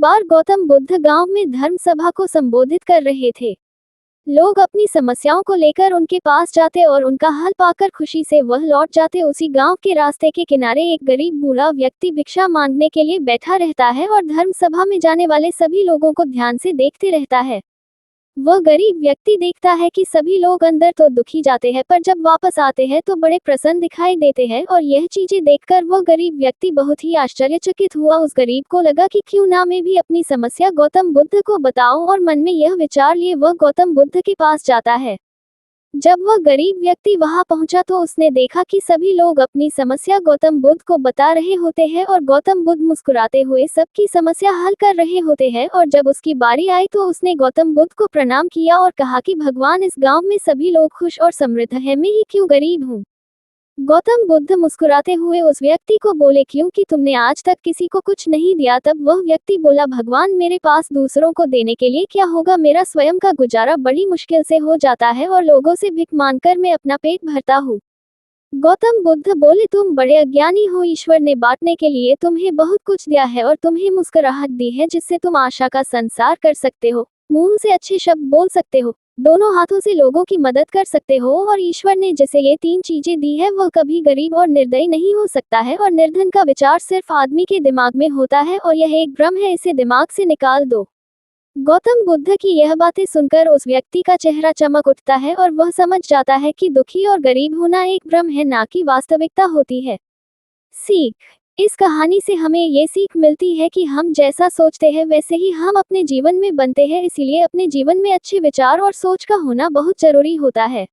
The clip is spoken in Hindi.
बार गौतम बुद्ध गांव में धर्म सभा को संबोधित कर रहे थे। लोग अपनी समस्याओं को लेकर उनके पास जाते और उनका हल पाकर खुशी से वह लौट जाते। उसी गांव के रास्ते के किनारे एक गरीब बूढ़ा व्यक्ति भिक्षा मांगने के लिए बैठा रहता है और धर्म सभा में जाने वाले सभी लोगों को ध्यान से देखते रहता है। वह गरीब व्यक्ति देखता है कि सभी लोग अंदर तो दुखी जाते हैं, पर जब वापस आते हैं तो बड़े प्रसन्न दिखाई देते हैं, और यह चीजें देखकर वह गरीब व्यक्ति बहुत ही आश्चर्यचकित हुआ। उस गरीब को लगा कि क्यों ना मैं भी अपनी समस्या गौतम बुद्ध को बताऊं, और मन में यह विचार लिए वह गौतम बुद्ध के पास जाता है। जब वह गरीब व्यक्ति वहां पहुंचा तो उसने देखा कि सभी लोग अपनी समस्या गौतम बुद्ध को बता रहे होते हैं और गौतम बुद्ध मुस्कुराते हुए सबकी समस्या हल कर रहे होते हैं। और जब उसकी बारी आई तो उसने गौतम बुद्ध को प्रणाम किया और कहा कि भगवान, इस गांव में सभी लोग खुश और समृद्ध हैं, मैं ही क्यों गरीब हूँ। गौतम बुद्ध मुस्कुराते हुए उस व्यक्ति को बोले, क्योंकि तुमने आज तक किसी को कुछ नहीं दिया। तब वह व्यक्ति बोला, भगवान, मेरे पास दूसरों को देने के लिए क्या होगा, मेरा स्वयं का गुजारा बड़ी मुश्किल से हो जाता है और लोगों से भिख मांगकर मैं अपना पेट भरता हूँ। गौतम बुद्ध बोले, तुम बड़े अज्ञानी हो। ईश्वर ने बांटने के लिए तुम्हें बहुत कुछ दिया है और तुम्हें मुस्कुराहट दी है जिससे तुम आशा का संचार कर सकते हो, मुंह से अच्छे शब्द बोल सकते हो, दोनों हाथों से लोगों की मदद कर सकते हो। और ईश्वर ने जिसे ये तीन चीजें दी है वह कभी गरीब और निर्दयी नहीं हो सकता है। और निर्धन का विचार सिर्फ आदमी के दिमाग में होता है और यह एक भ्रम है, इसे दिमाग से निकाल दो। गौतम बुद्ध की यह बातें सुनकर उस व्यक्ति का चेहरा चमक उठता है और वह समझ जाता है कि दुखी और गरीब होना एक भ्रम है, ना कि वास्तविकता होती है। सीख: इस कहानी से हमें ये सीख मिलती है कि हम जैसा सोचते हैं वैसे ही हम अपने जीवन में बनते हैं, इसीलिए अपने जीवन में अच्छे विचार और सोच का होना बहुत जरूरी होता है।